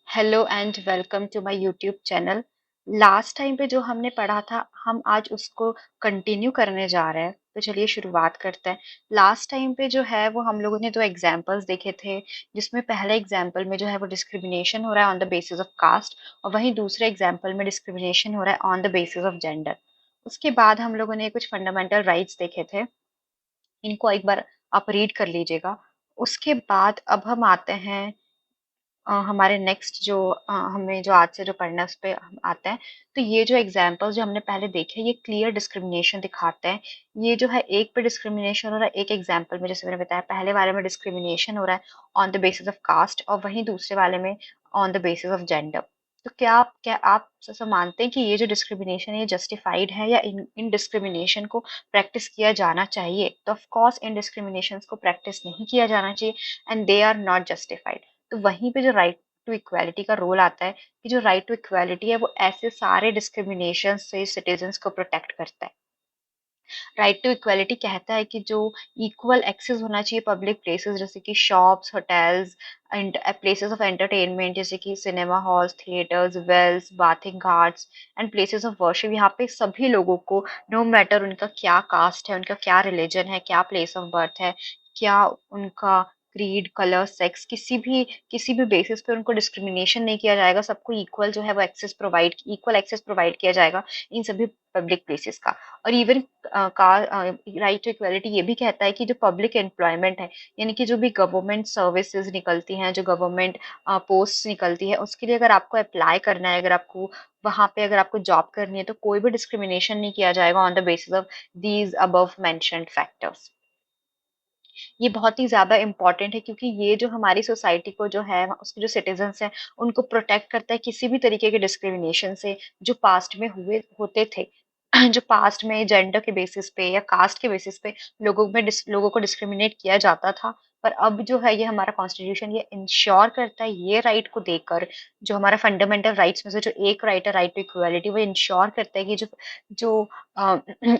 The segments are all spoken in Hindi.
Hello and welcome to my YouTube channel. Last time पे जो हमने पढ़ा था हम आज उसको कंटिन्यू करने जा रहे हैं। तो चलिए शुरुआत करते हैं। लास्ट टाइम पे जो है वो हम लोगों ने दो एग्जांपल्स देखे थे, जिसमें पहले एग्जांपल में जो है वो डिस्क्रिमिनेशन हो रहा है on the basis of caste, और वहीं दूसरे एग्जांपल में डिस्क्रिमिनेशन हो रहा है on the basis of gender. उसके बाद हम लोगों ने कुछ फंडामेंटल राइट्स देखे थे, इनको एक बार आप रीड कर लीजिएगा। उसके बाद अब हम आते हैं हमारे नेक्स्ट जो हमें जो आज से जो पढ़ना है उस पे हम आते हैं। तो ये जो एग्जांपल्स जो हमने पहले देखे ये क्लियर डिस्क्रिमिनेशन दिखाते हैं। ये जो है एक पे डिस्क्रिमिनेशन हो रहा है एक एग्जांपल में, जैसे मैंने बताया पहले वाले में डिस्क्रिमिनेशन हो रहा है on the basis of caste, और वहीं दूसरे वाले में on the basis of gender. तो क्या आप सब मानते हैं कि ये जो डिस्क्रिमिनेशन है ये जस्टिफाइड है, या इन डिस्क्रिमिनेशन को प्रैक्टिस किया जाना चाहिए? तो ऑफ कोर्स इन डिस्क्रिमिनेशंस को प्रैक्टिस नहीं किया जाना चाहिए, and they are not justified. तो वहीं पे जो राइट टू इक्वालिटी का रोल आता है कि जो राइट टू इक्वालिटी है वो ऐसे सारे डिस्क्रिमिनेशन से सिटीजन्स को प्रोटेक्ट करता है। राइट टू इक्वालिटी कहता है कि जो इक्वल एक्सेस होना चाहिए पब्लिक प्लेसेस जैसे कि shops, hotels and places of entertainment जैसे कि cinema halls, theatres, wells, bathing ghats and places of worship. यहाँ पे सभी लोगों को, नो मैटर उनका क्या कास्ट है, उनका क्या रिलीजन है, क्या प्लेस ऑफ बर्थ है, क्या उनका क्रीड, कलर, सेक्स, किसी भी बेसिस पे उनको डिस्क्रिमिनेशन नहीं किया जाएगा। सबको इक्वल जो है वो इक्वल एक्सेस प्रोवाइड किया जाएगा इन सभी पब्लिक प्लेसेस का। और इवन राइट टू इक्वालिटी ये भी कहता है कि जो पब्लिक एम्प्लॉयमेंट है, यानी कि जो भी गवर्नमेंट सर्विसेज निकलती हैं, जो गवर्नमेंट पोस्ट निकलती है, उसके लिए अगर आपको अप्लाई करना है, अगर आपको वहां पे अगर आपको जॉब करनी है, तो कोई भी डिस्क्रिमिनेशन नहीं किया जाएगा on the basis of these above mentioned factors. ये बहुत ही ज़्यादा इम्पोर्टेंट है, क्योंकि ये जो हमारी सोसाइटी को जो है उसके जो सिटीजन्स हैं उनको प्रोटेक्ट करता है किसी भी तरीके के डिस्क्रिमिनेशन से जो पास्ट में हुए होते थे। जो पास्ट में जेंडर के बेसिस पे या कास्ट के बेसिस पे लोगों को डिस्क्रिमिनेट किया जाता था। पर अब जो है ये हमारा कॉन्स्टिट्यूशन ये इंश्योर करता है, ये राइट को देकर, जो हमारा फंडामेंटल राइट्स में से जो एक राइट है राइट टू इक्वालिटी, वो इंश्योर करता है कि जो जो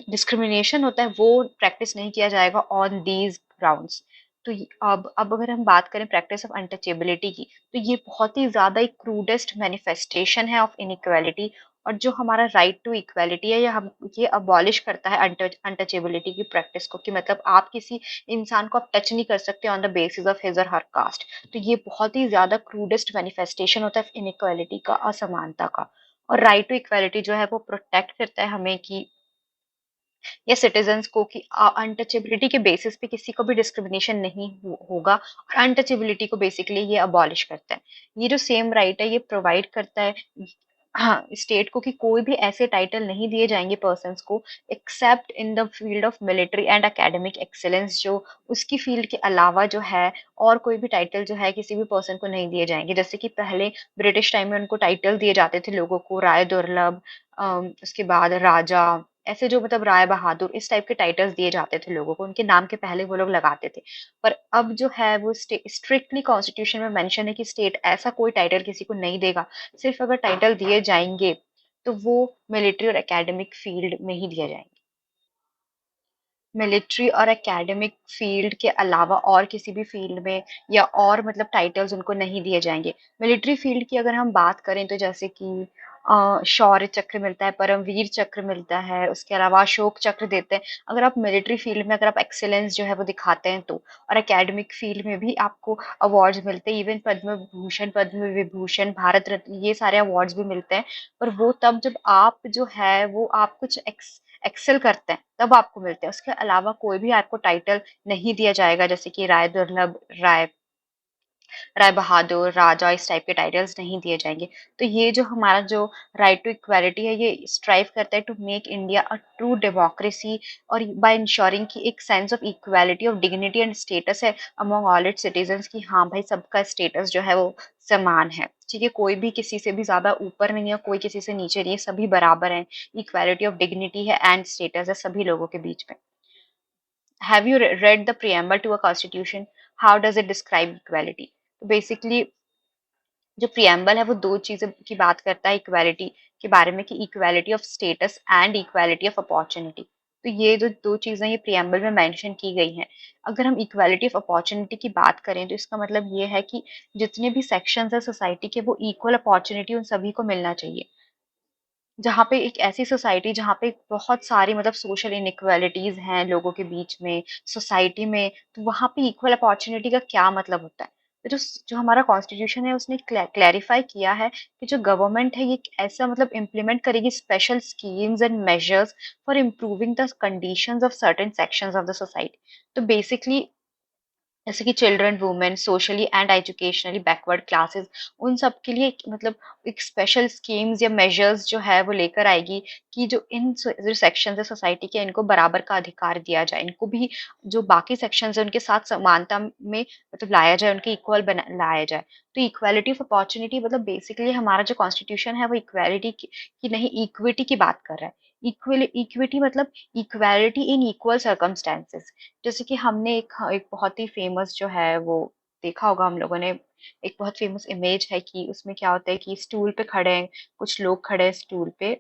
डिस्क्रिमिनेशन होता है वो प्रैक्टिस नहीं किया जाएगा ऑन दीज ग्राउंड्स। तो अब अगर हम बात करें प्रैक्टिस ऑफ अनटचेबिलिटी की, तो ये बहुत ही ज्यादा एक क्रूडेस्ट मैनिफेस्टेशन है ऑफ इनइक्वालिटी। और जो हमारा राइट टू इक्वालिटी है, ये अबॉलिश करता है अनटचेबिलिटी की प्रैक्टिस को, कि मतलब आप किसी इंसान को आप टच नहीं कर सकते on the basis of his or her cast. तो ये बहुत ही ज्यादा क्रूडेस्ट मैनिफेस्टेशन होता है इनइक्वालिटी का, असमानता का। और राइट टू इक्वालिटी जो है वो प्रोटेक्ट करता है हमें कि या सिटीजन्स को कि अनटचेबिलिटी के बेसिस पे किसी को भी डिस्क्रिमिनेशन नहीं होगा। और अनटचेबिलिटी को बेसिकली ये अबॉलिश करता है। ये जो सेम राइट है ये प्रोवाइड करता है, हाँ, स्टेट को, कि कोई भी ऐसे टाइटल नहीं दिए जाएंगे पर्सन्स को accept in the field of military and academic excellence. जो उसकी फील्ड के अलावा जो है और कोई भी टाइटल जो है किसी भी पर्सन को नहीं दिए जाएंगे। जैसे कि पहले ब्रिटिश टाइम में उनको टाइटल दिए जाते थे लोगों को, राय दुर्लभ, उसके बाद राजा, ऐसे जो मतलब राय बहादुर, इस टाइप के टाइटल्स दिए जाते थे लोगों को, उनके नाम के पहले वो लोग लगाते थे। पर अब जो है वो स्ट्रिक्टली कॉन्स्टिट्यूशन में मेंशन है कि स्टेट ऐसा कोई टाइटल किसी को नहीं देगा। सिर्फ अगर टाइटल दिए जाएंगे तो वो मिलिट्री और एकेडमिक फील्ड में ही दिए जाएंगे। मिलिट्री और एकेडमिक फील्ड के अलावा और किसी भी फील्ड में या और मतलब टाइटल्स उनको नहीं दिए जाएंगे। मिलिट्री फील्ड की अगर हम बात करें तो जैसे कि शौर्य चक्र मिलता है, परमवीर चक्र मिलता है, उसके अलावा अशोक चक्र देते हैं अगर आप मिलिट्री फील्ड में, अगर आप एक्सेलेंस जो है वो दिखाते हैं तो। और एकेडमिक फील्ड में भी आपको अवार्ड्स मिलते हैं, इवन पद्म भूषण, पद्म विभूषण, भारत रत्न, ये सारे अवार्ड्स भी मिलते हैं। पर वो तब जब आप जो है वो आप कुछ एक्सेल करते हैं तब आपको मिलते हैं। उसके अलावा कोई भी आपको टाइटल नहीं दिया जाएगा, जैसे कि राय दुर्लभ, राय बहादुर, राजा, इस टाइप के टाइटल्स नहीं दिए जाएंगे। तो ये जो हमारा जो राइट टू इक्वालिटी है ये स्ट्राइव करता है to make India a true democracy, और बाय इंश्योरिंग कि एक sense of equality of dignity and status है अमंग ऑल इट्स सिटीजन्स, की हाँ भाई सबका स्टेटस जो है वो समान है। ठीक है, कोई भी किसी से भी ज्यादा ऊपर नहीं है, कोई किसी से नीचे नहीं है, सभी बराबर हैं। इक्वालिटी ऑफ डिग्निटी है एंड स्टेटस है सभी लोगों के बीच में। Have you read the preamble to a constitution? How does it describe equality? तो बेसिकली जो प्रियम्बल है वो दो चीजें की बात करता है इक्वालिटी के बारे में, कि equality of status and equality of opportunity. तो ये जो 2 चीज़ें ये प्रिएम्बल में मेंशन की गई हैं। अगर हम इक्वालिटी ऑफ अपॉर्च्युनिटी की बात करें तो इसका मतलब ये है कि जितने भी सेक्शंस हैं सोसाइटी के वो इक्वल अपॉर्च्युनिटी उन सभी को मिलना चाहिए। जहाँ पे एक ऐसी सोसाइटी जहाँ पे बहुत सारी मतलब सोशल इनइक्वालिटीज़ हैं लोगों के बीच में, सोसाइटी में, तो वहाँ पे इक्वल अपॉर्च्युनिटी का क्या मतलब होता है? तो जो हमारा कॉन्स्टिट्यूशन है उसने क्लैरिफाई किया है कि जो गवर्नमेंट है ये एक ऐसा मतलब इम्प्लीमेंट करेगी special schemes and measures for improving the conditions of certain sections of the society. तो बेसिकली जैसे कि children, women, socially and educationally backward classes, उन सब के लिए मतलब एक स्पेशल स्कीम्स या मेजर्स जो है वो लेकर आएगी कि जो जो सेक्शंस है सोसाइटी के इनको बराबर का अधिकार दिया जाए, इनको भी जो बाकी सेक्शंस है उनके साथ समानता में मतलब लाया जाए, उनके इक्वल बना लाया जाए। तो इक्वालिटी ऑफ अपॉर्चुनिटी मतलब बेसिकली हमारा जो कॉन्स्टिट्यूशन है वो इक्वालिटी की नहीं इक्विटी की बात कर रहा है। इक्विटी मतलब इक्वालिटी इन इक्वल सर्कमस्टेंसेस। जैसे कि हमने एक बहुत ही फेमस जो है वो देखा होगा हम लोगों ने, एक बहुत फेमस इमेज है कि उसमें क्या होता है कि स्टूल पे खड़े हैं, कुछ लोग खड़े हैं स्टूल पे।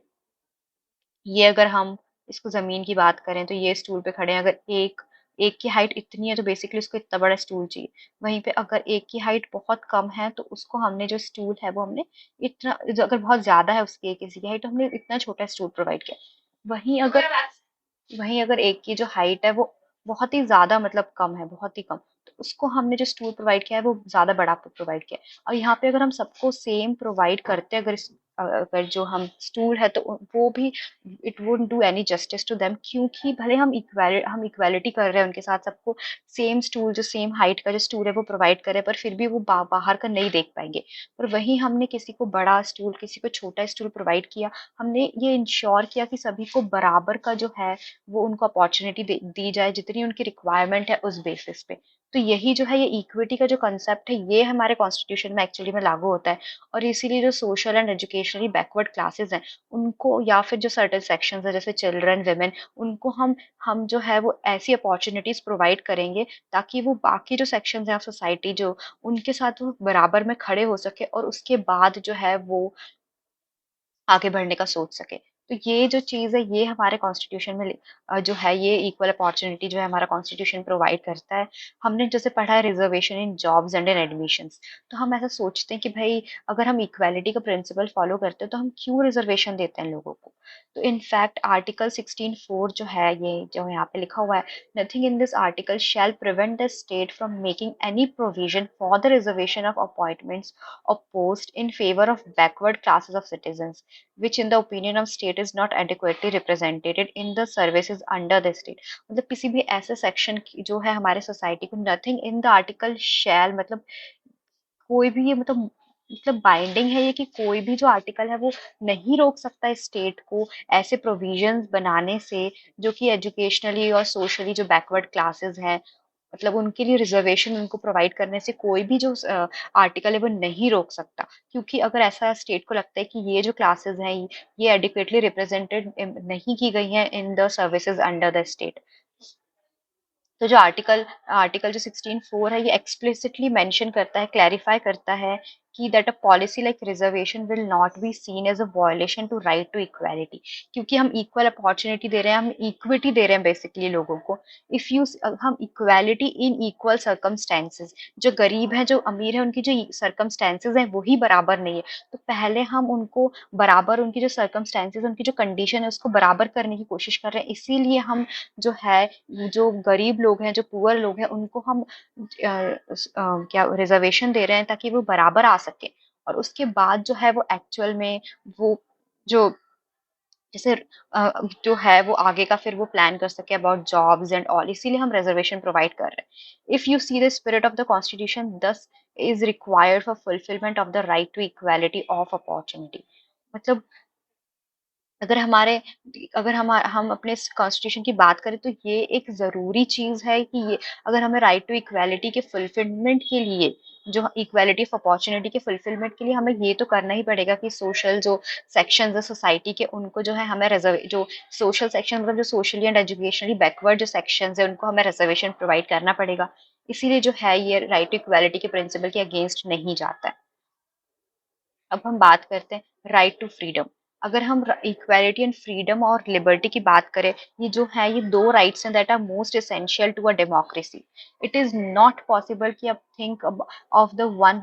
ये अगर हम इसको ज़मीन की बात करें तो ये स्टूल पे खड़े हैं, अगर एक एक की हाइट इतनी है तो बेसिकली उसको इतना बड़ा स्टूल चाहिए। वहीं पे अगर एक की हाइट बहुत कम है तो उसको हमने जो स्टूल है वो हमने इतना जो अगर बहुत ज़्यादा है उसकी किसी की हाइट तो हमने इतना छोटा स्टूल प्रोवाइड किया। वहीं अगर वहीं अगर एक की जो हाइट है वो बहुत ही ज़्यादा मतलब कम है, बहुत ही कम, तो उसको हमने जो स्टूल प्रोवाइड किया है वो ज़्यादा बड़ा प्रोवाइड किया है। और यहाँ पे अगर हम सबको सेम प्रोवाइड करते हैं, अगर जो हम स्टूल है तो वो भी it wouldn't do any justice to them, क्योंकि भले हम इक्वालिटी कर रहे हैं उनके साथ, सबको सेम स्टूल जो सेम हाइट का जो स्टूल है वो प्रोवाइड कर रहे हैं, पर फिर भी वो बाहर का नहीं देख पाएंगे। पर वहीं हमने किसी को बड़ा स्टूल किसी को छोटा स्टूल प्रोवाइड किया, हमने ये इंश्योर किया कि सभी को बराबर का जो है वो उनको अपॉर्चुनिटी दी जाए जितनी उनकी रिक्वायरमेंट है उस बेसिस पे। तो यही जो है ये इक्विटी का जो कंसेप्ट है ये हमारे कॉन्स्टिट्यूशन में एक्चुअली में लागू होता है। और इसीलिए जो social and educationally backward classes हैं उनको या फिर जो सर्टेन सेक्शंस है जैसे चिल्ड्रन विमेन, उनको हम जो है वो ऐसी अपॉर्चुनिटीज प्रोवाइड करेंगे ताकि वो बाकी जो सेक्शंस हैं ऑफ सोसाइटी जो उनके साथ वो बराबर में खड़े हो सके और उसके बाद जो है वो आगे बढ़ने का सोच सके। तो ये जो चीज़ है ये हमारे कॉन्स्टिट्यूशन में जो है ये इक्वल अपॉर्च्युनिटी जो है हमारा कॉन्स्टिट्यूशन प्रोवाइड करता है। हमने जैसे पढ़ा है reservation in jobs and in admissions, तो हम ऐसा सोचते हैं कि भई अगर हम इक्वालिटी का प्रिंसिपल फॉलो करते हैं तो हम क्यों रिजर्वेशन देते हैं लोगों को? तो इनफैक्ट आर्टिकल 16(4) जो है ये जो यहाँ पे लिखा हुआ है, nothing in this article shall prevent the state from making any provision for the reservation of appointments or post in favor of backward classes of citizens, which in the opinion of state is not adequately represented in the services under the state। मतलब किसी भी ऐसे सेक्शन की जो है हमारे सोसाइटी को नथिंग इन द आर्टिकल शैल मतलब कोई भी ये मतलब बाइंडिंग है ये कि कोई भी जो आर्टिकल है वो नहीं रोक सकता स्टेट को ऐसे प्रोविजंस बनाने से जो कि एजुकेशनली और सोशली जो बैकवर्ड क्लासेस हैं मतलब उनके लिए रिजर्वेशन उनको प्रोवाइड करने से कोई भी जो आर्टिकल है वो नहीं रोक सकता, क्योंकि अगर ऐसा स्टेट को लगता है कि ये जो क्लासेस हैं ये एडिक्वेटली रिप्रेजेंटेड नहीं की गई हैं in the services under the state, तो जो आर्टिकल जो 16(4) है ये एक्सप्लिसिटली मेंशन करता है, क्लैरिफाई करता है कि that a policy like reservation will not be seen as a violation to right to equality, क्योंकि हम इक्वल अपॉर्चुनिटी दे रहे हैं, हम इक्विटी दे रहे हैं बेसिकली लोगों को। इफ यू हम इक्वालिटी इन इक्वल सर्कमस्टेंसेस, जो गरीब है जो अमीर है उनकी जो सर्कमस्टेंसेस हैं वही बराबर नहीं है, तो पहले हम उनको बराबर उनकी जो सर्कमस्टेंसेस उनकी जो कंडीशन है उसको बराबर करने की कोशिश कर रहे हैं, इसीलिए हम जो है जो गरीब लोग हैं, जो पुअर लोग हैं, उनको हम क्या रिजर्वेशन दे रहे हैं ताकि वो बराबर आ सके। और उसके बाद जो है वो एक्चुअल में वो जो जैसे जो है वो आगे का फिर वो प्लान कर सके अबाउट जॉब्स एंड ऑल, इसीलिए हम रिजर्वेशन प्रोवाइड कर रहे हैं। If you see the spirit of the constitution this is required for fulfilment of the right to equality of opportunity, मतलब अगर हमारे अगर हम अपने कॉन्स्टिट्यूशन की बात करें तो ये एक ज़रूरी चीज़ है कि ये अगर हमें राइट टू इक्वालिटी के फुलफिलमेंट के लिए जो इक्वालिटी ऑफ अपॉर्चुनिटी के फुलफिलमेंट के लिए हमें ये तो करना ही पड़ेगा कि सोशल जो सेक्शंस है सोसाइटी के उनको जो है हमें रिजर्व जो सोशल सेक्शन मतलब जो सोशली एंड एजुकेशनली बैकवर्ड जो सेक्शंस है उनको हमें रिजर्वेशन प्रोवाइड करना पड़ेगा। इसीलिए जो है ये राइट टू इक्वालिटी के प्रिंसिपल के अगेंस्ट नहीं जाता है। अब हम बात करते हैं राइट टू फ्रीडम। अगर हम इक्वालिटी एंड फ्रीडम और लिबर्टी की बात करें, ये जो है ये दो राइट्स हैं that are most essential to a democracy. It is not possible कि आप think of the one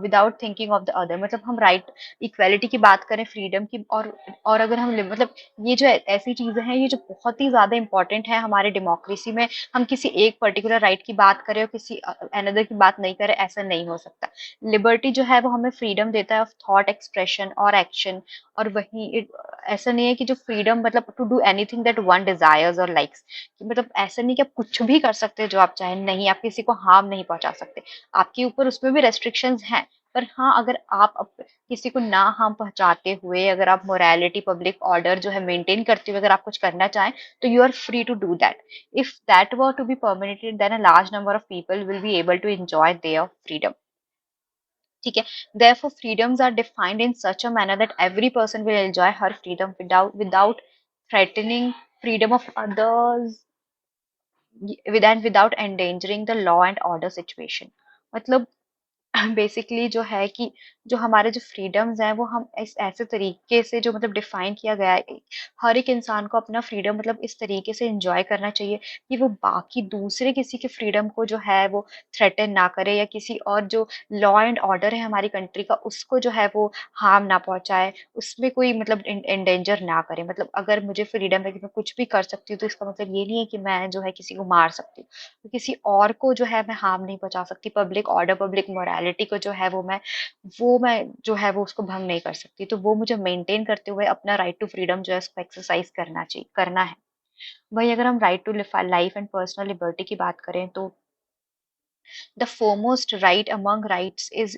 without thinking of the other. मतलब हम राइट इक्वालिटी की बात करें, फ्रीडम की, और अगर हम मतलब ये जो ऐसी चीजें हैं ये जो बहुत ही ज्यादा इंपॉर्टेंट है हमारे डेमोक्रेसी में। हम किसी एक पर्टिकुलर राइट की बात करें और किसी अनदर की बात नहीं करें, ऐसा नहीं हो सकता। लिबर्टी जो है वो हमें फ्रीडम देता है ऑफ थॉट एक्सप्रेशन और एक्शन। और वही ऐसा नहीं है कि जो फ्रीडम मतलब to do anything that one desires और लाइक्स, कि मतलब ऐसा नहीं कि आप कुछ भी कर सकते हो जो आप चाहें, नहीं, आप किसी को हार्म नहीं पहुंचा सकते। आपके ऊपर उसमें भी रेस्ट्रिक्शंस हैं, पर हाँ, अगर आप किसी को ना हार्म पहुंचाते हुए अगर आप मोरालिटी पब्लिक ऑर्डर जो है मेंटेन करते हुए अगर आप कुछ करना चाहें, तो you are free to do that. If that were to be permitted, then a large number of people will be able to enjoy their freedom. ठीक है। Therefore freedoms are defined in such a manner that every person will enjoy her freedom without threatening freedom of others, without endangering the law and order situation। मतलब बेसिकली जो है कि जो हमारे जो फ्रीडम्स हैं वो हम इस ऐसे तरीके से जो मतलब डिफाइन किया गया है, हर एक इंसान को अपना फ्रीडम मतलब इस तरीके से एंजॉय करना चाहिए कि वो बाकी दूसरे किसी के फ्रीडम को जो है वो थ्रेटन ना करे, या किसी और जो लॉ एंड ऑर्डर है हमारी कंट्री का उसको जो है वो हार्म ना पहुंचाए, उसमें कोई मतलब एंडेंजर ना करे। मतलब अगर मुझे फ्रीडम है कि मैं कुछ भी कर सकती हूँ, तो इसका मतलब ये नहीं है कि मैं जो है किसी को मार सकती हूँ, तो किसी और को जो है मैं हार्म नहीं पहुंचा सकती। पब्लिक ऑर्डर पब्लिक मोरालिटी को जो है वो मैं जो है वो उसको भंग नहीं कर सकती। तो वो मुझे मेंटेन करते हुए अपना राइट टू फ्रीडम जो है उसको एक्सरसाइज करना चाहिए, करना है। वही अगर हम right to life and personal liberty की बात करें, तो the foremost right among rights is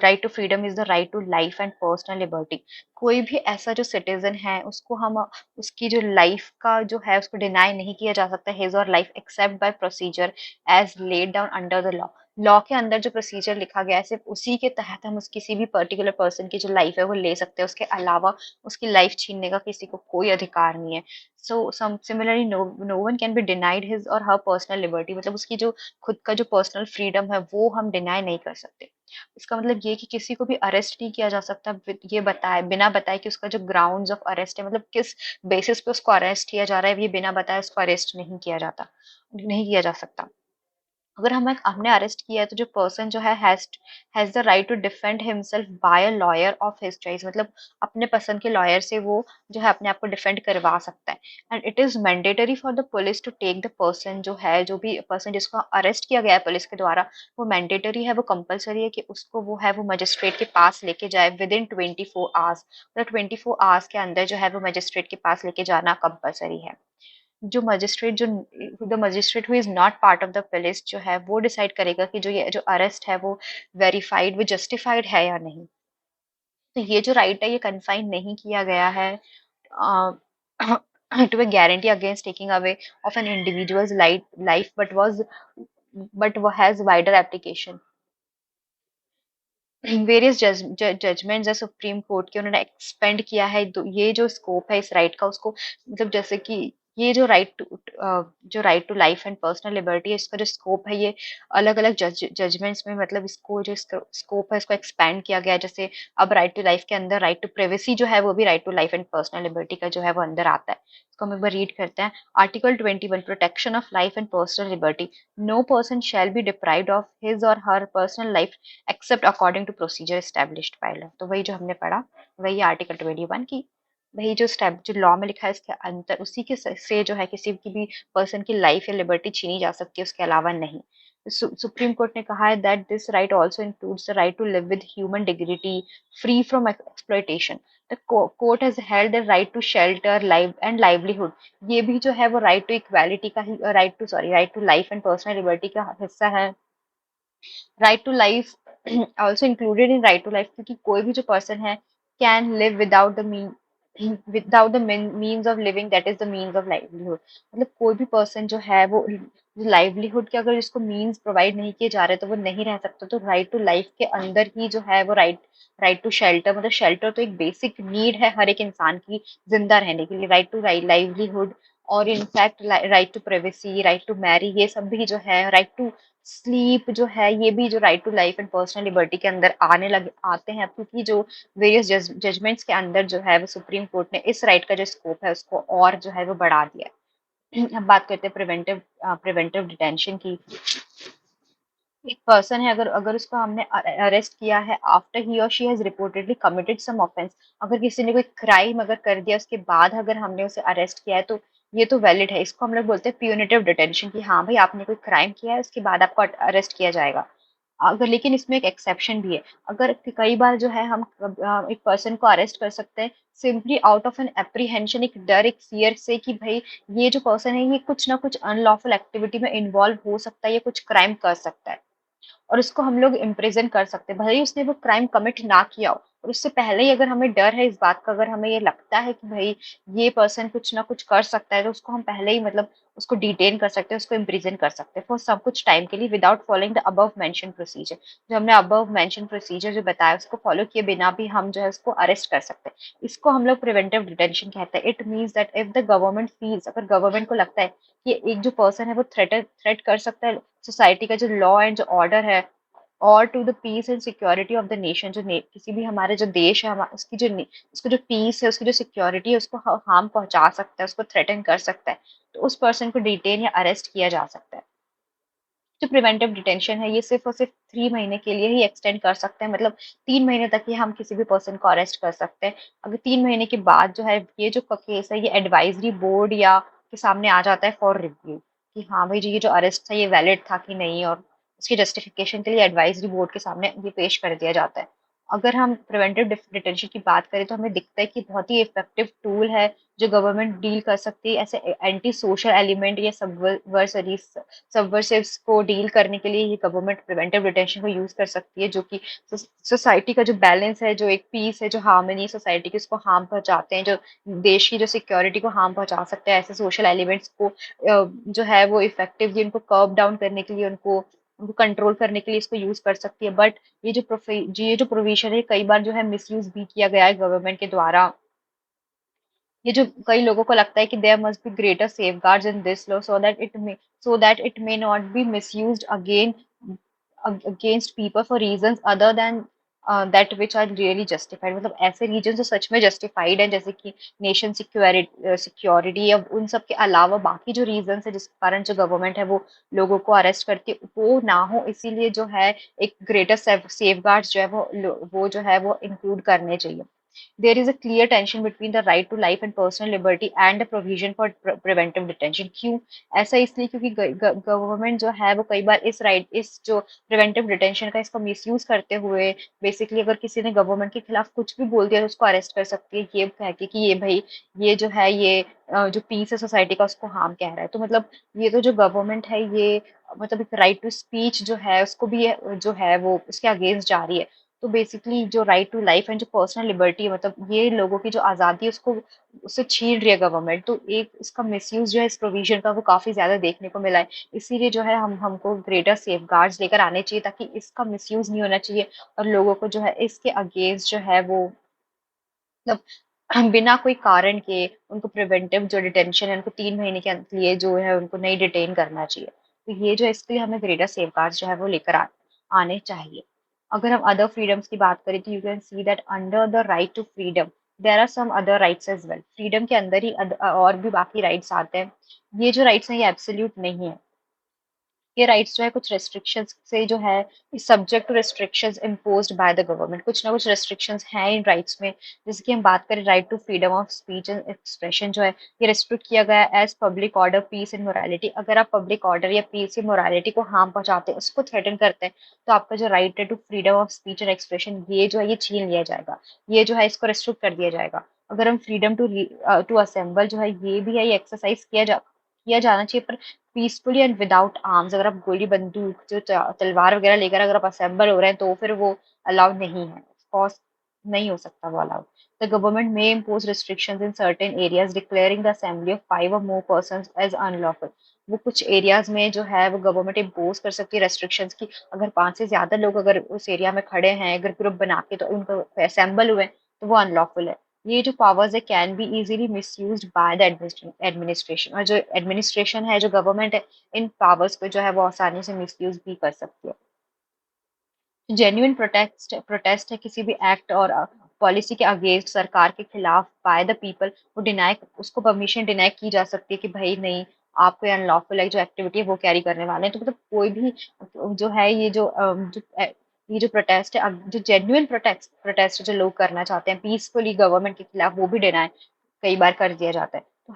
right to freedom is the right to life and personal liberty। कोई भी ऐसा जो सिटीजन है उसको हम उसकी जो लाइफ का जो है उसको डिनाई नहीं किया जा सकता his or life except by procedure as laid down under the law. Law के अंदर जो प्रोसीजर लिखा गया है सिर्फ उसी के तहत हम उस किसी भी पर्टिकुलर पर्सन की जो लाइफ है वो ले सकते हैं, उसके अलावा उसकी लाइफ छीनने का किसी को कोई अधिकार नहीं है। So similarly no one can be denied his or her personal liberty. मतलब उसकी जो खुद का जो पर्सनल फ्रीडम है वो हम डिनाई नहीं कर सकते। इसका मतलब ये कि किसी को भी अरेस्ट नहीं किया जा सकता ये बताए बिना बताए कि उसका जो ग्राउंड्स ऑफ अरेस्ट है, मतलब किस बेसिस पे उसको अरेस्ट किया जा रहा है, ये बिना बताए उसको अरेस्ट नहीं किया जाता, नहीं किया जा सकता। अगर हमने अरेस्ट किया है तो जो पर्सन जो है has the right to defend himself by a lawyer of his choice. मतलब अपने पसंद के लॉयर से वो जो है अपने आप को डिफेंड करवा सकता है। And it is mandatory for the police to take the person, जो है जो भी पर्सन जिसको अरेस्ट किया गया है पुलिस के द्वारा, वो मैंडेटरी है, वो कंपलसरी है कि उसको वो है वो मजिस्ट्रेट के पास लेके जाए विद इन 24 आवर्स। मतलब 24 आवर्स के अंदर जो है वो मजिस्ट्रेट के पास लेके जाना कंपलसरी है। जो मजिस्ट्रेट जो the magistrate who is not part of the police जो है वो डिसाइड करेगा कि जो ये जो अरेस्ट है वो वेरीफाइड, वो जस्टिफाइड है या नहीं। तो ये जो राइट है ये कन्फाइन नहीं किया गया है to a guarantee against taking away of an individual's life but has wider application। Various judgments है सुप्रीम कोर्ट के, उन्होंने एक्सपेंड किया है ये जो स्कोप है इस राइट का उसको, मतलब जैसे कि ये जो right to life and personal liberty है इसका जो स्कोप है ये अलग अलग जजमेंट्स में, मतलब इसको जो स्कोप है इसको एक्सपेंड किया गया है। जैसे अब राइट टू लाइफ के अंदर राइट टू प्राइवेसी जो है वो भी right to life and personal liberty का जो है वो अंदर आता है। इसको हम एक बार रीड करते हैं। Article 21, protection of life and personal liberty. No person shall be deprived of his or her personal life except according to procedure established by law. तो वही जो हमने पढ़ा, वही आर्टिकल 21 की, वही जो लॉ में लिखा है इसके अंतर उसी के से जो है किसी की भी पर्सन की लाइफ या लिबर्टी छीनी जा सकती है, उसके अलावा नहीं। सुप्रीम कोर्ट ने कहा है that this right also includes the right to live with human dignity free from exploitation. The court has held the right to shelter live and livelihood. ये भी जो है वो राइट टू इक्वालिटी का ही right to life and personal liberty का हिस्सा है। Right to life also included in right to life, क्योंकि कोई भी जो पर्सन है can live without the means of living, that is the means of livelihood. मतलब कोई भी पर्सन जो है वो लाइवलीहुड के अगर इसको मीन्स प्रोवाइड नहीं किए जा रहे तो वो नहीं रह सकता। तो राइट टू लाइफ के अंदर ही जो है वो राइट टू शेल्टर, मतलब शेल्टर तो एक बेसिक नीड है हर एक इंसान की जिंदा रहने के लिए। राइट टू लाइवलीहुड और in fact right to privacy, right to marry, ये सब भी जो है, राइट टू स्लीप जो है, ये भी जो right to life and personal liberty के अंदर आते हैं, क्योंकि जो वेरियस जजमेंट्स के अंदर जो है वो सुप्रीम कोर्ट ने इस राइट का जो स्कोप है उसको और जो है वो बढ़ा दिया है। अब बात करते हैं प्रिवेंटिव डिटेंशन की। एक पर्सन है, अगर अगर उसको हमने अरेस्ट किया है after he or she has reportedly committed some offence, अगर किसी ने कोई क्राइम अगर कर दिया उसके बाद अगर हमने उसे अरेस्ट किया है, तो ये तो वैलिड है। इसको हम लोग बोलते हैं प्यूनिटिव डिटेंशन, कि हाँ भाई आपने कोई क्राइम किया है उसके बाद आपको अरेस्ट किया जाएगा। अगर लेकिन इसमें एक एक्सेप्शन भी है। अगर कई बार जो है हम एक पर्सन को अरेस्ट कर सकते हैं simply out of an apprehension, एक डर, एक फियर से, कि भाई ये जो पर्सन है ये कुछ ना कुछ अनलॉफुल एक्टिविटी में इन्वॉल्व हो सकता है, ये कुछ क्राइम कर सकता है, और उसको हम लोग इम्प्रिजन कर सकते हैं, भले ही उसने वो क्राइम कमिट ना किया हो। और उससे पहले ही अगर हमें डर है इस बात का, अगर हमें ये लगता है कि भाई ये पर्सन कुछ ना कुछ कर सकता है, तो उसको हम पहले ही मतलब उसको डिटेन कर सकते हैं, उसको इम्प्रिजन कर सकते हैं फॉर सब कुछ टाइम के लिए, without following the above mention procedure. जो हमने अबव मेंशन प्रोसीजर जो बताया उसको फॉलो किए बिना भी हम जो है उसको अरेस्ट कर सकते हैं। इसको हम लोग प्रिवेंटिव डिटेंशन कहते हैं। It means that if the government feels, अगर गवर्नमेंट को लगता है कि एक जो पर्सन है वो थ्रेट कर सकता है सोसाइटी का जो लॉ एंड जो ऑर्डर है, और to the peace and security of the nation, किसी भी हमारे जो देश है उसकी उसको जो पीस है, उसकी जो सिक्योरिटी है, उसको हार्म पहुंचा सकता है, उसको थ्रेटन कर सकता है, तो उस पर्सन को डिटेन या अरेस्ट किया जा सकता है। जो प्रिवेंटिव डिटेंशन है ये सिर्फ और सिर्फ 3 महीने के लिए ही एक्सटेंड कर सकते हैं, मतलब 3 महीने तक ही हम किसी भी पर्सन को अरेस्ट कर सकते हैं। अगर 3 महीने के बाद जो है ये जो केस है ये एडवाइजरी बोर्ड या के सामने आ जाता है फॉर रिव्यू, कि हाँ भाई जी ये जो अरेस्ट था ये वैलिड था कि नहीं, और उसकी जस्टिफिकेशन के लिए एडवाइजरी बोर्ड के सामने ये पेश कर दिया जाता है। अगर हम प्रिवेंटिव डिटेंशन की बात करें तो हमें दिखता है कि बहुत ही इफेक्टिव टूल है जो गवर्नमेंट डील कर सकती है ऐसे एंटी सोशल एलिमेंट या सबवर्सिव्स को डील करने के लिए। ये गवर्नमेंट प्रिवेंटिव डिटेंशन को यूज कर सकती है, जो कि सोसाइटी का जो बैलेंस है, जो एक पीस है, जो हार्मनी सोसाइटी की, उसको हार्म पहुंचाते हैं, जो देश की जो सिक्योरिटी को हार्म पहुंचा सकते हैं, ऐसे सोशल एलिमेंट्स को जो है वो इफेक्टिवली उनको कर्ब डाउन करने के लिए, उनको उनको कंट्रोल करने के लिए इसको यूज कर सकती है। बट ये जो प्रोविजन है कई बार जो है मिसयूज भी किया गया है गवर्नमेंट के द्वारा। ये जो कई लोगों को लगता है कि there must be greater safeguards in this law so that it may not be misused against people for reasons other than that which are really justified, मतलब ऐसे रीजन जो सच में जस्टिफाइड है, जैसे कि नेशन सिक्योरिटी या उन सब के अलावा बाकी जो रीजन है जिस कारण जो गवर्नमेंट है वो लोगों को अरेस्ट करती है वो ना हो, इसीलिए जो है एक ग्रेटर सेफगार्ड्स जो है वो जो है वो इंक्लूड करने चाहिए। There is a clear tension between the right to life and personal liberty and the provision for preventive detention। क्यों ऐसा? इसलिए क्योंकि गवर्नमेंट जो है वो कई बार इस जो प्रिवेंटिव डिटेंशन का इसका मिसयूज करते हुए, बेसिकली अगर किसी ने गवर्नमेंट के खिलाफ कुछ भी बोल दिया तो उसको अरेस्ट कर सकती है, ये कह के कि ये भाई ये जो है ये जो पीस है सोसाइटी का उसको हार्म कह रहा है। तो मतलब ये तो जो गवर्नमेंट है ये मतलब एक राइट टू स्पीच जो है उसको भी जो है वो उसके अगेंस्ट जा रही है। तो बेसिकली जो राइट टू लाइफ एंड जो पर्सनल लिबर्टी है, मतलब ये लोगों की जो आज़ादी है उसको उससे छीन रही है गवर्नमेंट। तो एक इसका मिसयूज जो है इस प्रोविजन का वो काफी ज्यादा देखने को मिला है। इसीलिए जो है हमको ग्रेटर सेफगार्ड्स लेकर आने चाहिए ताकि इसका मिसयूज नहीं होना चाहिए, और लोगों को जो है इसके अगेंस्ट जो है वो मतलब बिना कोई कारण के उनको प्रिवेंटिव जो डिटेंशन है उनको 3 महीने के लिए जो है उनको नहीं डिटेन करना चाहिए। तो ये जो है इसके लिए हमें ग्रेटर सेफगार्ड्स जो है वो लेकर आने चाहिए। अगर हम अदर फ्रीडम्स की बात करें तो you can see that under the right to freedom there are some other rights as well. Freedom के अंदर ही और भी बाकी राइट्स आते हैं। ये जो राइट्स हैं ये एब्सोल्यूट नहीं है। ये राइट्स जो है कुछ रेस्ट्रिक्शंस से जो है subject to restrictions imposed by the government. कुछ ना कुछ रेस्ट्रिक्शंस हैं इन राइट्स में। जैसे कि हम बात करें right to freedom of speech and expression जो है ये रेस्ट्रिक्ट किया गया है as public order peace and morality. अगर आप पब्लिक ऑर्डर या पीस या मोरालिटी को हार्म पहुंचाते हैं, उसको थ्रेटन करते हैं, तो आपका जो राइट है to freedom of speech and expression ये जो है ये छीन लिया जाएगा। ये जो है इसको रेस्ट्रिक्ट कर दिया जाएगा। अगर हम फ्रीडम टू असेंबल जो है ये भी है, ये एक्सरसाइज किया जाना चाहिए, पर पीसफुली एंड विदाउट आर्म्स। अगर आप गोली बंदूक जो तलवार वगैरह लेकर अगर आप असेंबल हो रहे हैं तो फिर वो अलाउड नहीं है, ऑफकोर्स नहीं हो सकता वो allowed. The government may impose restrictions in certain areas declaring the assembly of 5 or more persons as unlawful. वो कुछ एरियाज में जो है वो गवर्नमेंट इम्पोज कर सकती है रेस्ट्रिक्शंस की, अगर 5 से ज्यादा लोग अगर उस एरिया में खड़े हैं, अगर ग्रुप बना के तो उनको असेंबल हुए तो वो अनलॉफुल है। ये जो पावर्स है can be easily misused by the administration, और जो एडमिनिस्ट्रेशन है, जो गवर्नमेंट है, इन पावर्स को जो है वो आसानी से मिसयूज भी कर सकती है। जेन्युइन प्रोटेस्ट है किसी भी एक्ट और पॉलिसी के अगेंस्ट, सरकार के खिलाफ, बाय द पीपल, वो डिनाई, उसको परमिशन डिनाई की जा सकती है कि भाई नहीं, आपको अनलॉफुल है जो एक्टिविटी है वो कैरी करने वाले हैं। तो मतलब कोई भी जो है ये जो ये जो प्रोटेस्ट है, जो जेन्युइन प्रोटेस्ट जो लोग करना चाहते हैं पीसफुली गवर्नमेंट के खिलाफ, वो भी डिनाई कई बार कर दिया जाता है। तो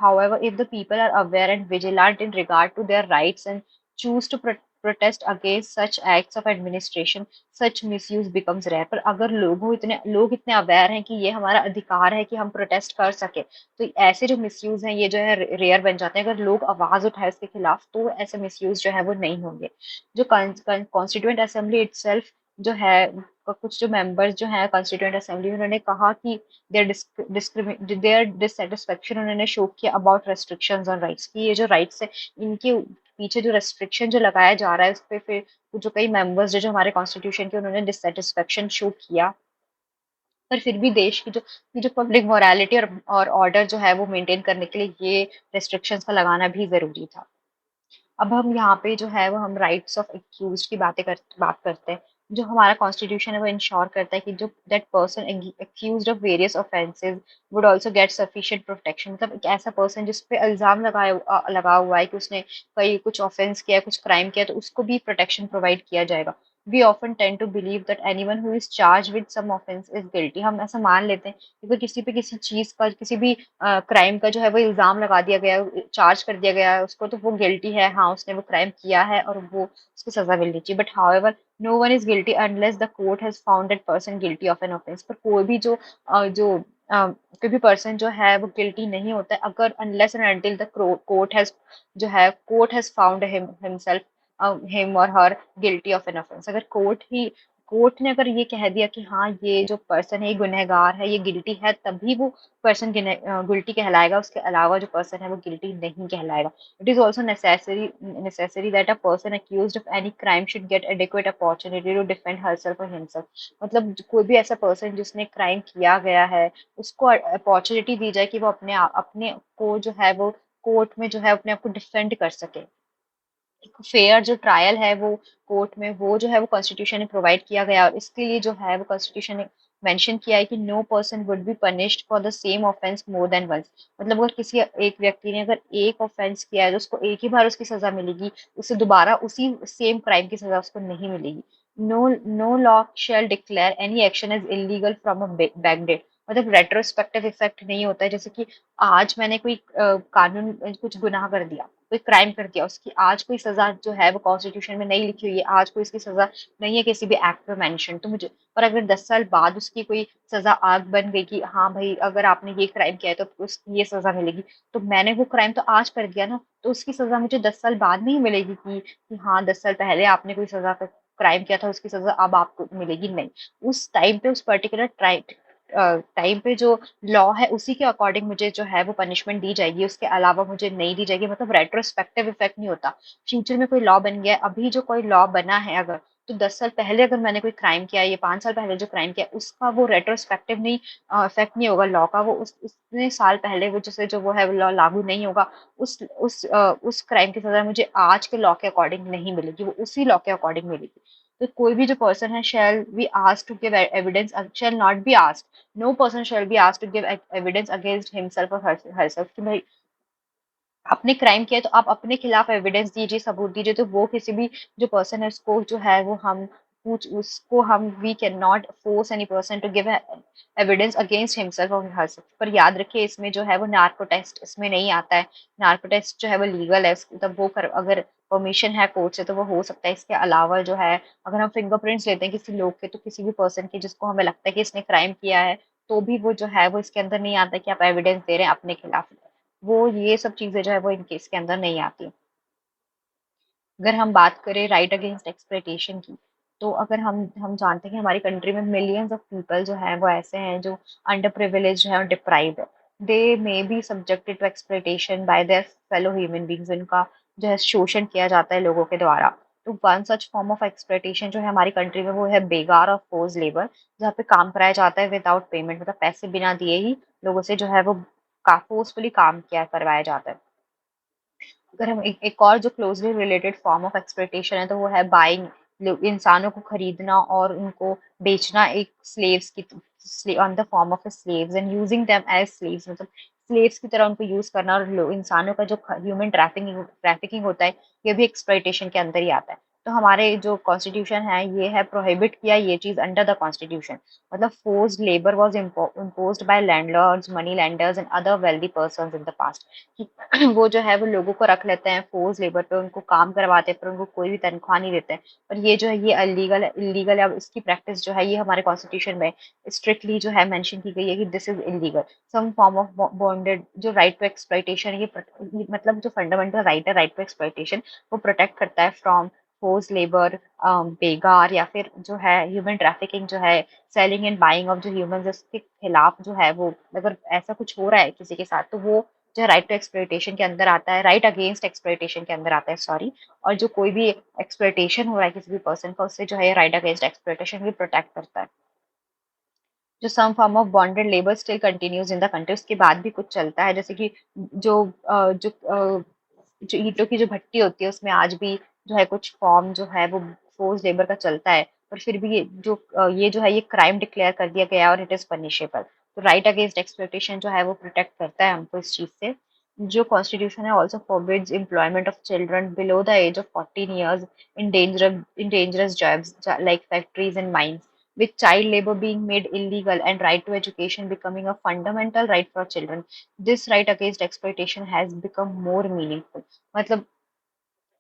however, if the people are aware and vigilant in regard to their rights and choose to protest against such acts of administration, such misuse becomes rare। पर अगर लोग इतने अवेयर हैं कि ये हमारा अधिकार है कि हम प्रोटेस्ट कर सके, तो ऐसे जो मिसयूज हैं ये जो है रेयर बन जाते हैं। अगर लोग आवाज उठाए इसके खिलाफ तो ऐसे मिसयूज जो है वो नहीं होंगे। जो कॉन्स्टिट्यूएंट असेंबली इटसेल्फ जो है, कुछ जो मेंबर्स जो है कॉन्स्टिट्यूएंट असेंबली, उन्होंने कहा कि देयर डिससेटिस्फेक्शन उन्होंने शो किया अबाउट रेस्ट्रिक्शंस ऑन राइट्स, कि ये जो राइट्स है इनके पीछे जो रेस्ट्रिक्शन जो लगाया जा रहा है उस पे फिर जो कई मेंबर्स जो हमारे कॉन्स्टिट्यूशन के, उन्होंने डिससेटिस्फेक्शन शो किया। पर फिर भी देश की जो पब्लिक मोरालिटी और ऑर्डर जो है वो मेंटेन करने के लिए ये रेस्ट्रिक्शंस का लगाना भी जरूरी था। अब हम यहाँ पे जो है वो हम राइट्स ऑफ एक्यूज की बात करते हैं। जो हमारा कॉन्स्टिट्यूशन है वो इंश्योर करता है कि जो that person accused of various offences would also get sufficient protection. मतलब एक ऐसा पर्सन जिस पे इल्जाम लगा हुआ है कि उसने कई कुछ ऑफेंस किया है, कुछ क्राइम किया, तो उसको भी प्रोटेक्शन प्रोवाइड किया जाएगा। We often tend to believe that anyone who is charge with some offence is guilty. हम ऐसा मान लेते हैं कि अगर किसी पे किसी चीज का, किसी भी क्राइम का जो है वो इल्जाम लगा दिया गया, चार्ज कर दिया गया है उसको, तो वो गिल्टी है, हाँ उसने वो क्राइम किया है और वो उसको सजा मिलनी चाहिए। But however no one is guilty unless the court has found that person guilty of an offence. पर कोई भी कोई भी पर्सन जो है वो गिल्टी नहीं होता है अगर unless and until the court has found himself him और हर गिल्टी ऑफ एन ऑफेंस। अगर कोर्ट ने अगर ये कह दिया कि हाँ ये जो पर्सन है ये गुनहगार है, ये गिल्टी है, तभी वो पर्सन गिल्टी कहलाएगा। उसके अलावा जो पर्सन है वो गिल्टी नहीं कहलाएगा। It is also necessary that a person accused of any crime should get adequate opportunity to defend herself or himself. मतलब कोई भी ऐसा पर्सन जिसने क्राइम किया गया है उसको अपॉर्चुनिटी दी जाए कि वो अपने को जो है वो कोर्ट में जो है अपने आप को डिफेंड कर सके। फेयर जो ट्रायल है वो कोर्ट में, वो जो है वो कॉन्स्टिट्यूशन ने प्रोवाइड किया गया। और इसके लिए जो है वो कॉन्स्टिट्यूशन ने मेंशन किया है कि no person would be punished for the same offence more than once. मतलब अगर किसी एक व्यक्ति ने अगर एक ऑफेंस किया है तो उसको एक ही बार उसकी सजा मिलेगी, उससे दोबारा उसी सेम क्राइम की सजा उसको नहीं मिलेगी। No no law shall declare any action as illegal from a backdate. मतलब रेट्रोस्पेक्टिव इफेक्ट नहीं होता है, जैसे कि आज मैंने कोई कानून कुछ गुनाह कर दिया, कोई क्राइम कर दिया, उसकी आज कोई सजा जो है वो कॉन्स्टिट्यूशन में नहीं लिखी हुई है, आज कोई इसकी सजा नहीं है किसी भी एक्ट में मेंशन, तो मुझे, पर अगर 10 साल बाद उसकी कोई सजा आग बन गई कि हाँ भाई अगर आपने ये क्राइम किया है तो उसकी ये सजा मिलेगी, तो मैंने वो क्राइम तो आज कर दिया ना, तो उसकी सजा मुझे 10 साल बाद नहीं मिलेगी कि हाँ 10 साल पहले आपने कोई सजा का क्राइम किया था उसकी सजा अब आपको मिलेगी, नहीं। उस टाइम पे उस पर्टिकुलर टाइम पे जो लॉ है उसी के अकॉर्डिंग मुझे जो है वो पनिशमेंट दी जाएगी, उसके अलावा मुझे नहीं दी जाएगी। मतलब रेट्रोस्पेक्टिव इफेक्ट नहीं होता। फ्यूचर में कोई लॉ बन गया है, अभी जो कोई लॉ बना है अगर, तो 10 साल पहले अगर मैंने कोई क्राइम किया है, ये 5 साल पहले जो क्राइम किया है, उसका वो रेट्रोस्पेक्टिव नहीं इफेक्ट नहीं होगा लॉ का। वो उतने साल पहले वो जैसे जो वो है लॉ लागू नहीं होगा। उस क्राइम की सजा मुझे आज के लॉ के अकॉर्डिंग नहीं मिलेगी, वो उसी लॉ के अकॉर्डिंग मिलेगी। तो कोई भी जो पर्सन है shall be asked to give evidence, shall not be asked, no person shall be asked to give evidence against himself or herself, कि भाई आपने क्राइम किया है तो आप अपने खिलाफ एविडेंस दीजिए, सबूत दीजिए। तो वो किसी भी जो पर्सन है उसको जो है वो हम पूछ उसको हम we can not force any person to give evidence against himself or herself. पर याद रखिए इसमें जो है वो नार्को टेस्ट इसमें नहीं आता है। नार्को टेस्ट जो है वो लीगल है, तब वो अगर परमिशन है कोर्ट से तो वो हो सकता है। इसके अलावा जो है अगर हम फिंगरप्रिंट्स लेते हैं किसी लोग के, तो किसी भी पर्सन के जिसको हमें लगता है कि इसने क्राइम किया है, तो भी वो जो है वो इसके अंदर नहीं आता है कि आप एविडेंस दे रहे हैं अपने खिलाफ। वो ये सब चीजें जो है वो इन केस के अंदर नहीं आती। अगर हम बात करें राइट अगेंस्ट एक्सप्लॉइटेशन की, तो अगर हम जानते हैं कि हमारी कंट्री में मिलियंस ऑफ पीपल जो है वो ऐसे हैं जो अंडर प्रिविलेज है और डिप्राइव्ड है। They may be subjected to exploitation by their fellow human beings. उनका जो है शोषण किया जाता है लोगों के द्वारा। तो one such form of exploitation जो है हमारी कंट्री में वो है बेगार और फोर्स लेबर, जहाँ पे काम कराया जाता है विदाउट पेमेंट, मतलब पैसे बिना दिए ही लोगों से जो है वो फोर्सफुली काम किया करवाया जाता है। अगर हम एक और जो closely related form of exploitation है तो वो है बाइंग, इंसानों को खरीदना और उनको बेचना एक स्लेव्स की on the form of slaves and using them as slaves, मतलब स्लेव्स की तरह उनको यूज करना, और इंसानों का जो ह्यूमन ट्रैफिकिंग ट्रैफिकिंग होता है ये भी एक्सप्लॉयटेशन के अंदर ही आता है। तो हमारे जो कॉन्स्टिट्यूशन है ये है प्रोहिबिट किया ये चीज अंडर द कॉन्स्टिट्यूशन, मतलब forced labour was imposed by landlords, money lenders and other wealthy persons in the past. वो जो है वो लोगों को रख लेते हैं फोर्स लेबर पे, उनको काम करवाते हैं पर उनको कोई भी तनख्वाह नहीं देते हैं। पर ये जो है ये इलीगल इलीगल है, अब इसकी प्रैक्टिस जो है ये हमारे कॉन्स्टिट्यूशन में स्ट्रिक्टली जो है मेंशन की गई है कि this is illegal. Some form of bonded जो राइट टू एक्सप्लॉयटेशन, मतलब जो फंडामेंटल राइट है राइट टू एक्सप्लॉयटेशन, वो प्रोटेक्ट करता है फ्रॉम फोर्स लेबर, बेगार, या फिर जो है ह्यूमन ट्रैफिकिंग जो है, सेलिंग एंड बाइंग ऑफ जो ह्यूमन, इसके खिलाफ जो है वो अगर ऐसा कुछ हो रहा है किसी के साथ तो वो जो राइट टू एक्सप्लॉयटेशन के अंदर आता है, राइट अगेंस्ट एक्सप्लॉयटेशन के अंदर आता है, सॉरी। और जो कोई भी एक्सप्लॉयटेशन हो रहा है किसी भी पर्सन का, उससे जो है राइट अगेंस्ट एक्सप्लॉयटेशन भी प्रोटेक्ट करता है। जो some form of bonded labour still continues in the country, उसके बाद भी कुछ चलता है, जैसे कि जो जो ईंटों की जो भट्टी होती है उसमें आज भी जो है कुछ फॉर्म जो है वो फोर्स लेबर का चलता है, पर फिर भी ये जो है ये क्राइम डिक्लेयर कर दिया गया है और इट इज पनिशेबल। तो राइट अगेंस्ट एक्सप्लॉयटेशन जो है वो प्रोटेक्ट करता है हमको इस चीज से। जो कॉन्स्टिट्यूशन है also forbids employment of children below the age of 14 years in dangerous jobs like factories and mines, with child labor being made illegal and right to education becoming a fundamental right for children. This right against exploitation has become more meaningful. मतलब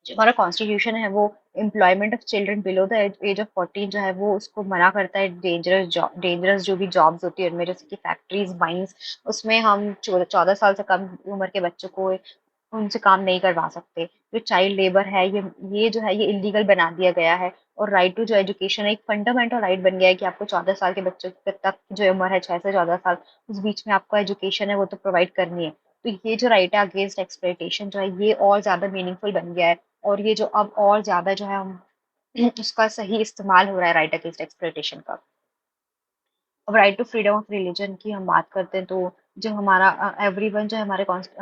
जो हमारा कॉन्स्टिट्यूशन है वो employment of children below the age of 14 जो है वो उसको मना करता है, डेंजरस जॉब, डेंजरस जो भी जॉब्स होती है उनमें, जैसे कि फैक्ट्रीज, माइंस, उसमें हम 14 साल से कम उम्र के बच्चों को उनसे काम नहीं करवा सकते। जो चाइल्ड लेबर है ये जो है ये इलीगल बना दिया गया है। और राइट टू जो एजुकेशन है एक फंडामेंटल राइट बन गया है कि आपको 14 साल के बच्चों तक की जो उम्र है, 6 से 14 साल, उस बीच में आपको एजुकेशन है वो तो प्रोवाइड करनी है। तो ये जो राइट है अगेंस्ट एक्सप्लॉयटेशन जो है ये और ज्यादा मीनिंगफुल बन गया है, और ये जो अब और ज्यादा जो है हम उसका सही इस्तेमाल हो रहा है राइट अगेंस्ट एक्सप्लॉयटेशन का। अब right to freedom of religion की हम बात करते हैं तो जो हमारा एवरीवन जो है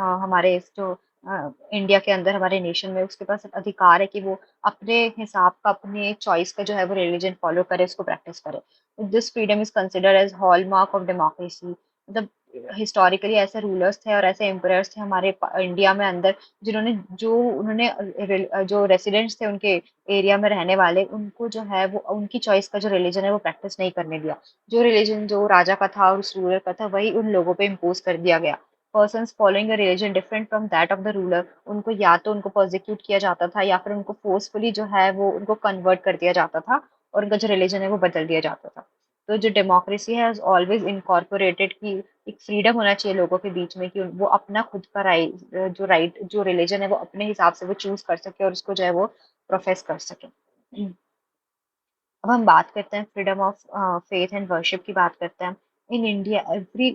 हमारे जो इंडिया के अंदर हमारे नेशन में उसके पास अधिकार है कि वो अपने हिसाब का, अपने चॉइस का जो है वो रिलीजन फॉलो करे, उसको प्रैक्टिस करे। This freedom is considered as hallmark of democracy. मतलब हिस्टोरिकली ऐसे रूलर्स थे और ऐसे एम्परर्स थे हमारे इंडिया में अंदर, जिन्होंने जो उन्होंने जो रेसिडेंट्स थे उनके एरिया में रहने वाले, उनको जो है वो उनकी चॉइस का जो रिलीजन है वो प्रैक्टिस नहीं करने दिया। जो रिलीजन जो राजा का था और उस रूलर का था वही उन लोगों पे इम्पोज कर दिया गया। Persons following a religion different from that of the ruler, उनको या तो उनको प्रोसिक्यूट किया जाता था या फिर उनको फोर्सफुली जो है वो उनको कन्वर्ट कर दिया जाता था और उनका जो रिलीजन है वो बदल दिया जाता था। तो जो डेमोक्रेसी है ऑलवेज इनकॉर्पोरेटेड की एक फ्रीडम होना चाहिए लोगों के बीच में कि वो अपना खुद का राइट जो रिलीजन है वो अपने हिसाब से वो चूज कर सके और उसको जो है वो प्रोफेस कर सके। अब हम बात करते हैं freedom of faith and worship की बात करते हैं। In India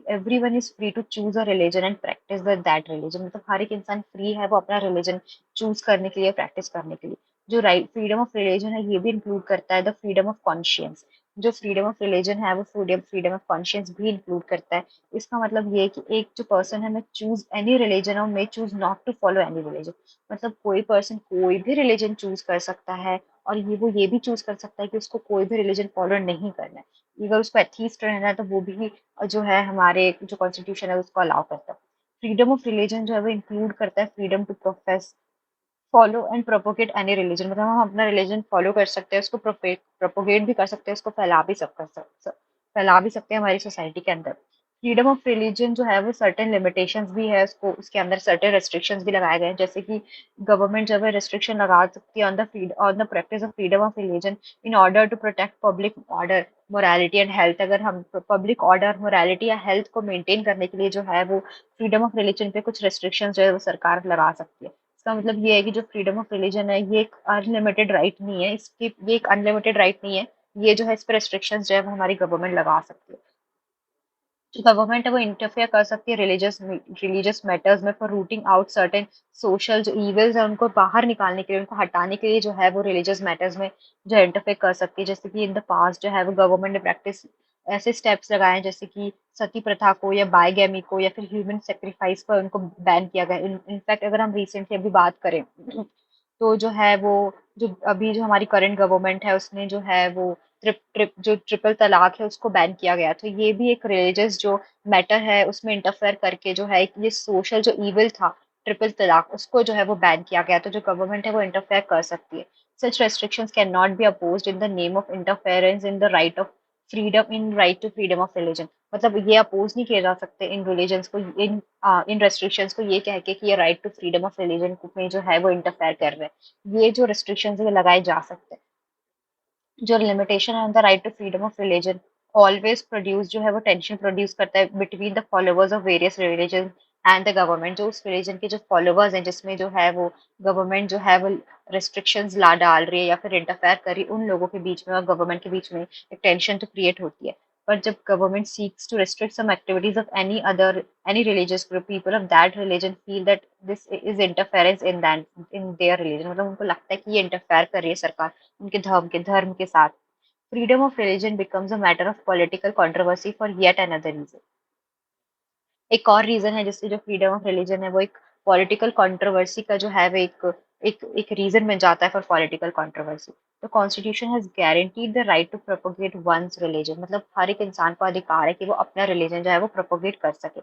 everyone is free to choose a religion and practice that religion, मतलब हर एक इंसान फ्री है वो अपना रिलीजन चूज करने के लिए, प्रैक्टिस करने के लिए। जो राइट फ्रीडम ऑफ रिलीजन है ये भी इंक्लूड करता है द फ्रीडम ऑफ कॉन्शियंस। जो फ्रीडम ऑफ रिलीजन है वो फ्रीडम फ्रीडम ऑफ कॉन्शियंस भी इंक्लूड करता है। इसका मतलब ये है कि एक जो पर्सन है मैं चूज एनी रिलीजन और may choose not to follow any religion, मतलब कोई पर्सन कोई भी रिलीजन चूज कर सकता है और ये भी चूज कर सकता है कि उसको कोई भी रिलीजन फॉलो नहीं करना है। अगर उसको एथीस्ट रहना है तो वो भी जो है हमारे जो कॉन्स्टिट्यूशन है उसको अलाउ करता है। फ्रीडम ऑफ रिलीजन जो है वो इंक्लूड करता है freedom to profess, follow and propagate any religion, मतलब हम अपना रिलीजन फॉलो कर सकते हैं, उसको प्रोपोगेट भी कर सकते हैं, उसको फैला भी सकते हैं हमारी सोसाइटी के अंदर। फ्रीडम ऑफ रिलीजन जो है वो सर्टेन लिमिटेशंस भी है, उसको उसके अंदर सर्टेन रेस्ट्रिक्शंस भी लगाए गए हैं, जैसे कि गवर्नमेंट जब है रेस्ट्रिक्शन लगा सकती है on the practice of freedom of religion in order to protect public order, morality and health. अगर हम पब्लिक ऑर्डर, मोरालिटी या हेल्थ को मेंटेन करने के लिए जो है वो फ्रीडम ऑफ रिलीजन पे कुछ रेस्ट्रिक्शन जो है वो सरकार लगा सकती है। इसका मतलब ये है कि जो फ्रीडम ऑफ रिलीजन है ये एक अनलिमिटेड राइट नहीं है, इसकी ये एक अनलिमिटेड राइट नहीं है, ये जो है इस पर रेस्ट्रिक्शंस जो है वो हमारी गवर्नमेंट लगा सकती है। जो गवर्नमेंट है वो इंटरफेयर कर सकती है रिलीजियस मैटर्स में for routing out certain social जो इविल्स है उनको बाहर निकालने के लिए, उनको हटाने के लिए जो है वो रिलीजियस मैटर्स में जो इंटरफेयर कर सकती है। जैसे कि इन द पास्ट जो है वो गवर्नमेंट ने प्रैक्टिस ऐसे स्टेप्स लगाए हैं, जैसे कि सती प्रथा को या बायगैमी को या फिर ह्यूमन सेक्रीफाइस पर उनको बैन किया गया। इनफैक्ट अगर हम रिसेंटली अभी बात करें तो जो है वो जो अभी जो हमारी करंट गवर्नमेंट है उसने जो है वो ट्रिपल तलाक है उसको बैन किया गया। तो ये भी एक रिलीजियस जो मैटर है उसमें इंटरफेयर करके जो है ये सोशल जो इविल था ट्रिपल तलाक उसको जो है वो बैन किया गया। तो जो गवर्नमेंट है वो इंटरफेयर कर सकती है। Such restrictions can not be opposed in the name of interference in the right of freedom in right to freedom of religion. मतलब ये अपोज नहीं किए जा सकते इन रिलीजन्स को, इन रेस्ट्रिक्शंस को ये कह के कि ये right to freedom of religion में जो है वो इंटरफेयर कर रहे हैं। ये जो रेस्ट्रिक्शंस है लगाए जा सकते हैं। जो limitation on the right to freedom of religion always produce जो है वो टेंशन प्रोड्यूस करता है between the followers of various religion and the government. जो उस रिलीजन के जो फॉलोवर्स हैं जिसमें जो है वो गवर्नमेंट जो है वो रिस्ट्रिक्शंस ला डाल रही है या फिर इंटरफेयर कर रही है, उन लोगों के बीच में और गवर्नमेंट के बीच में एक टेंशन तो क्रिएट होती है। पर जब government seeks to restrict some activities of any religious group, people of that religion feel that this is interference in their religion। मतलब उनको लगता है कि ये इंटरफेयर कर रही है सरकार उनके धर्म के साथ। Freedom of religion becomes a matter of political controversy for yet another reason. एक और रीजन है जिससे जो फ्रीडम ऑफ रिलीजन है वो एक पॉलिटिकल कंट्रोवर्सी का जो है वो एक रीजन बन जाता है for political controversy. The constitution has guaranteed the right to propagate one's religion. मतलब हर एक इंसान को अधिकार है कि वो अपना रिलीजन जो है वो प्रोपोगेट कर सके।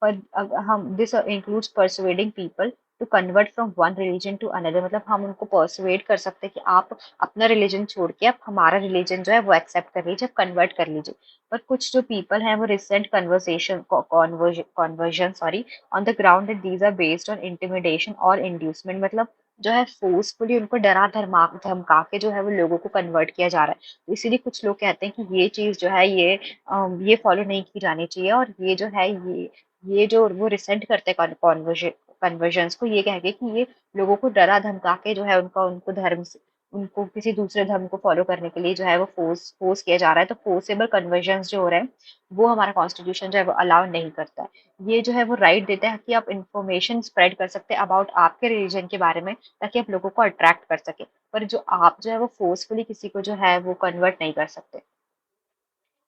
पर हम this includes persuading people to convert from one religion to another. मतलब हम उनको परसुएड कर सकते हैं कि आप अपना रिलीजन छोड़ के आप हमारा रिलीजन जो है वो एक्सेप्ट कर लीजिए, कन्वर्ट कर लीजिए। पर कुछ जो पीपल हैं वो recent conversion on the ground that these are based on intimidation और इंड्यूसमेंट। मतलब जो है फोर्सफुली उनको डरा धरमा धमका के जो है वो लोगों को कन्वर्ट किया जा रहा है। तो इसीलिए कुछ लोग कहते हैं कि ये चीज जो है ये फॉलो नहीं की जानी चाहिए। और ये जो है ये जो वो रिसेंट करते हैं कन्वर्जन्स को, ये कह के कि ये लोगों को डरा धमका के जो है उनको धर्म से उनको किसी दूसरे धर्म को फॉलो करने के लिए जो है वो फोर्स किया जा रहा है। तो फोर्सेबल कन्वर्जन्स जो हो रहे हैं वो हमारा कॉन्स्टिट्यूशन जो है वो अलाउ नहीं करता है। ये जो है वो राइट देता है कि आप इंफॉर्मेशन स्प्रेड कर सकते हैं अबाउट आपके रिलीजन के बारे में, ताकि आप लोगों को अट्रैक्ट कर सके। पर जो आप जो है वो फोर्सफुली किसी को जो है वो कन्वर्ट नहीं कर सकते।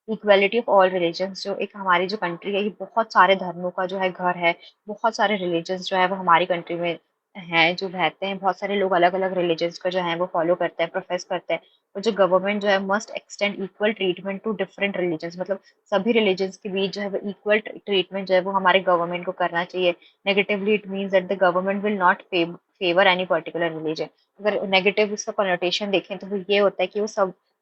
इक्वालिटी ऑफ ऑल रिलीजन्स जो एक हमारी जो कंट्री है ये बहुत सारे धर्मों का जो है घर है। बहुत सारे रिलीजन्स जो है वो हमारी कंट्री में हैं जो रहते हैं। बहुत सारे लोग अलग अलग रिलीजन्स को जो है वो फॉलो करते हैं, प्रोफेस करते हैं। और जो गवर्नमेंट जो है must extend equal treatment to different religions. मतलब सभी रिलीजन्स के बीच जो है वो इक्वल ट्रीटमेंट जो है वो हमारे गवर्नमेंट को करना चाहिए। Negatively it means that the government will not favour any particular religion. अगर नेगेटिव उसका कनोटेशन देखें तो वो ये होता है कि वो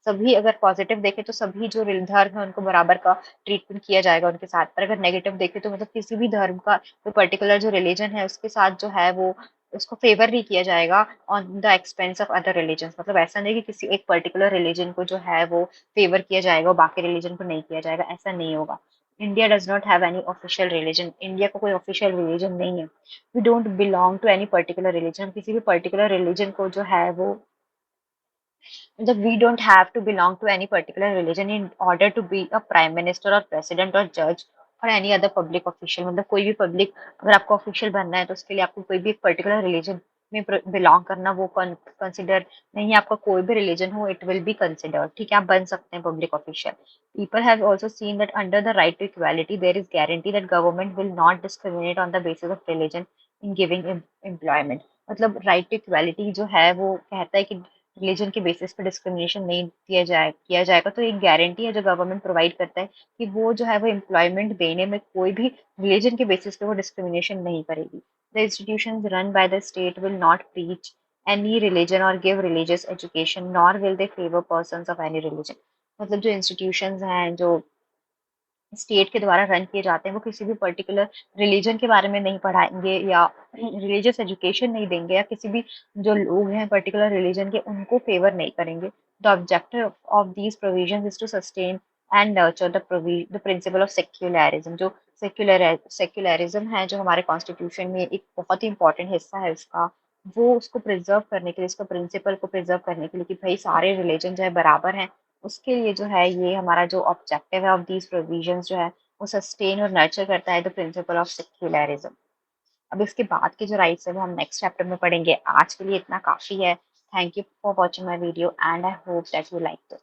सभी, अगर पॉजिटिव देखें तो सभी जो धर्म है उनको बराबर का ट्रीटमेंट किया जाएगा उनके साथ। पर अगर नेगेटिव देखें तो मतलब किसी भी धर्म का कोई पर्टिकुलर जो रिलीजन है उसके साथ जो है वो उसको फेवर नहीं किया जाएगा on the expense of other religion. मतलब ऐसा नहीं कि किसी एक पर्टिकुलर रिलीजन को जो है वो फेवर किया जाएगा और बाकी रिलीजन को नहीं किया जाएगा, ऐसा नहीं होगा। India does not have any official religion. India का कोई ऑफिशियल रिलीजन नहीं है। We don't belong to any particular religion. किसी भी पर्टिकुलर रिलीजन को जो है वो मतलब we don't have to belong to any particular religion in order to be a prime minister or president or judge or any other public official। मतलब कोई भी पब्लिक अगर आपको ऑफिशियल बनना है तो उसके लिए आपको कोई भी एक पर्टिकुलर रिलीजन में बिलोंग करना वो कंसिडर नहीं है। आपका कोई भी रिलीजन हो इट विल बी कंसिडर्ड। ठीक है, आप बन सकते हैं public official. People have also seen that under the right to equality there is guarantee that government will not discriminate on the basis of religion in giving employment. मतलब राइट टू इक्वालिटी जो है वो कहता है कि रिलीजन के बेसिस पे डिस्क्रिमिनेशन नहीं किया जाएगा। तो एक गारंटी है जो गवर्नमेंट प्रोवाइड करता है कि वो जो है वो एम्प्लॉयमेंट देने में कोई भी रिलीजन के बेसिस पे वो डिस्क्रिमिनेशन नहीं करेगी। The institutions run by the state will not preach any religion or give religious education nor will they favour persons of any religion. मतलब जो इंस्टीट्यूशंस हैं जो स्टेट के द्वारा रन किए जाते हैं वो किसी भी पर्टिकुलर रिलीजन के बारे में नहीं पढ़ाएंगे या रिलीजियस एजुकेशन नहीं देंगे या किसी भी जो लोग हैं पर्टिकुलर रिलीजन के उनको फेवर नहीं करेंगे। The objective of these provisions is to sustain and nurture the principle of secularism. जो सेक्युलरिज्म है जो हमारे कॉन्स्टिट्यूशन में एक बहुत ही इंपॉर्टेंट हिस्सा है उसका, वो उसको प्रिजर्व करने के लिए, उसका प्रिंसिपल को प्रिजर्व करने के लिए कि भाई सारे रिलीजन जो है बराबर हैं, उसके लिए जो है ये हमारा जो ऑब्जेक्टिव है ऑफ दीज प्रोविजंस जो है वो सस्टेन और नर्चर करता है द प्रिंसिपल ऑफ सेक्युलरिज्म। अब इसके बाद के जो राइट्स है वो हम नेक्स्ट चैप्टर में पढ़ेंगे। आज के लिए इतना काफ़ी है। Thank you for watching my video and I hope that you like it.